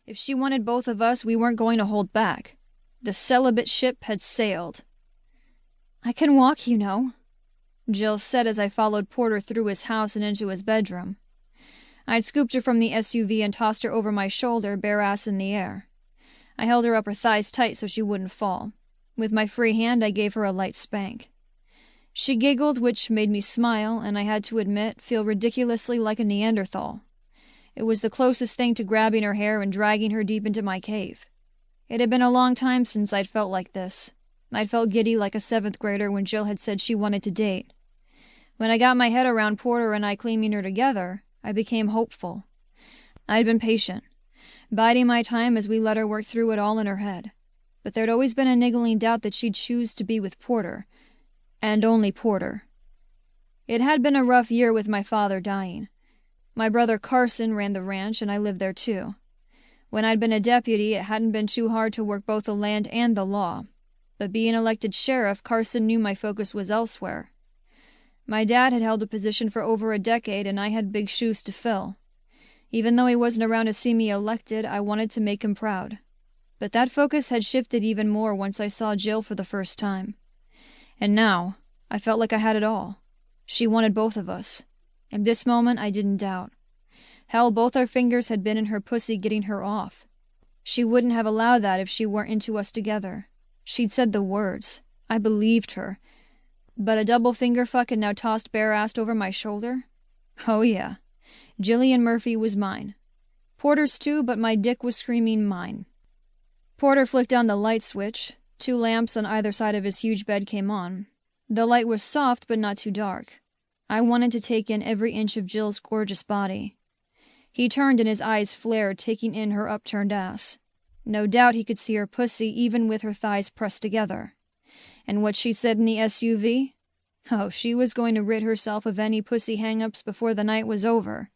If she wanted both of us, we weren't going to hold back. The celibate ship had sailed. "I can walk, you know," Jill said as I followed Porter through his house and into his bedroom. I'd scooped her from the SUV and tossed her over my shoulder, bare ass in the air. I held her upper thighs tight so she wouldn't fall. With my free hand, I gave her a light spank. She giggled, which made me smile, and I had to admit, feel ridiculously like a Neanderthal. It was the closest thing to grabbing her hair and dragging her deep into my cave. It had been a long time since I'd felt like this. I'd felt giddy like a 7th grader when Jill had said she wanted to date. When I got my head around Porter and I claiming her together, I became hopeful. I'd been patient, biding my time as we let her work through it all in her head. But there'd always been a niggling doubt that she'd choose to be with Porter. And only Porter. It had been a rough year with my father dying. My brother Carson ran the ranch, and I lived there too. When I'd been a deputy, it hadn't been too hard to work both the land and the law. But being elected sheriff, Carson knew my focus was elsewhere. My dad had held a position for over a decade, and I had big shoes to fill. Even though he wasn't around to see me elected, I wanted to make him proud. But that focus had shifted even more once I saw Jill for the first time. And now, I felt like I had it all. She wanted both of us. In this moment, I didn't doubt. Hell, both our fingers had been in her pussy getting her off. She wouldn't have allowed that if she weren't into us together. She'd said the words. I believed her. But a double finger fuck had now tossed bare-assed over my shoulder? Oh yeah. Jillian Murphy was mine. Porter's too, but my dick was screaming mine. Porter flicked on the light switch. 2 lamps on either side of his huge bed came on. The light was soft, but not too dark. I wanted to take in every inch of Jill's gorgeous body. He turned and his eyes flared, taking in her upturned ass. No doubt he could see her pussy, even with her thighs pressed together. And what she said in the SUV? Oh, she was going to rid herself of any pussy hang-ups before the night was over.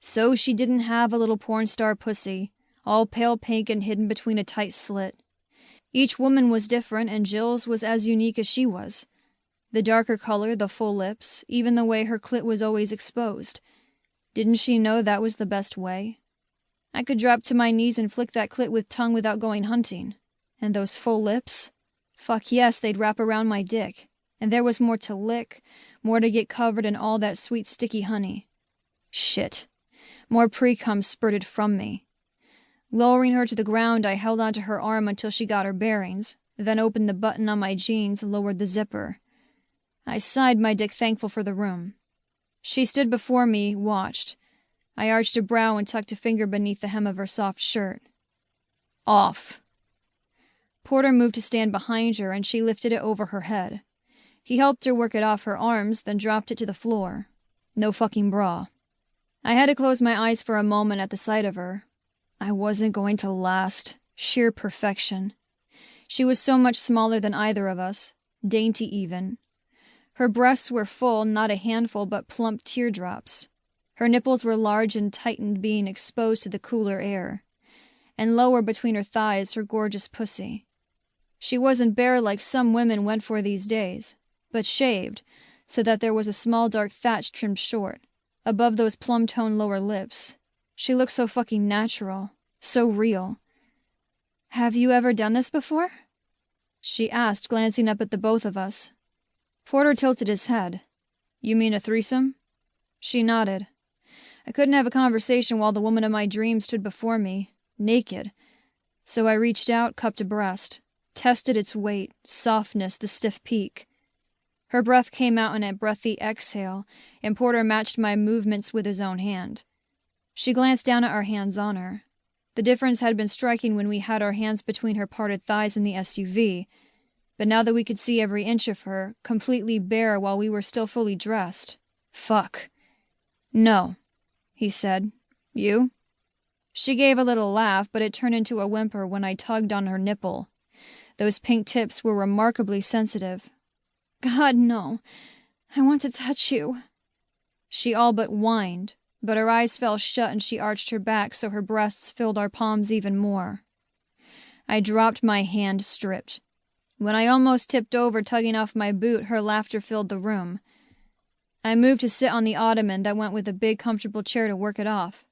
So she didn't have a little porn star pussy, all pale pink and hidden between a tight slit. Each woman was different, and Jill's was as unique as she was. The darker color, the full lips, even the way her clit was always exposed. Didn't she know that was the best way? I could drop to my knees and flick that clit with tongue without going hunting. And those full lips? Fuck yes, they'd wrap around my dick. And there was more to lick, more to get covered in all that sweet sticky honey. Shit. More pre-cum spurted from me. Lowering her to the ground, I held onto her arm until she got her bearings, then opened the button on my jeans and lowered the zipper. I sighed, my dick thankful for the room. She stood before me, watched. I arched a brow and tucked a finger beneath the hem of her soft shirt. Off. Porter moved to stand behind her, and she lifted it over her head. He helped her work it off her arms, then dropped it to the floor. No fucking bra. I had to close my eyes for a moment at the sight of her. I wasn't going to last. Sheer perfection. She was so much smaller than either of us. Dainty even. Her breasts were full, not a handful, but plump teardrops. Her nipples were large and tightened, being exposed to the cooler air. And lower between her thighs, her gorgeous pussy. She wasn't bare like some women went for these days, but shaved, so that there was a small dark thatch trimmed short, above those plum-toned lower lips. She looked so fucking natural, so real. "Have you ever done this before?" she asked, glancing up at the both of us. Porter tilted his head. "You mean a threesome?" She nodded. I couldn't have a conversation while the woman of my dreams stood before me, naked. So I reached out, cupped a breast, tested its weight, softness, the stiff peak. Her breath came out in a breathy exhale, and Porter matched my movements with his own hand. She glanced down at our hands on her. The difference had been striking when we had our hands between her parted thighs in the SUV, but now that we could see every inch of her, completely bare while we were still fully dressed. Fuck. "No," he said. "You?" She gave a little laugh, but it turned into a whimper when I tugged on her nipple. Those pink tips were remarkably sensitive. "God, no. I want to touch you." She all but whined, but her eyes fell shut and she arched her back so her breasts filled our palms even more. I dropped my hand, stripped. When I almost tipped over, tugging off my boot, her laughter filled the room. I moved to sit on the ottoman that went with a big, comfortable chair to work it off.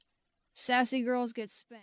Sassy girls get spanked.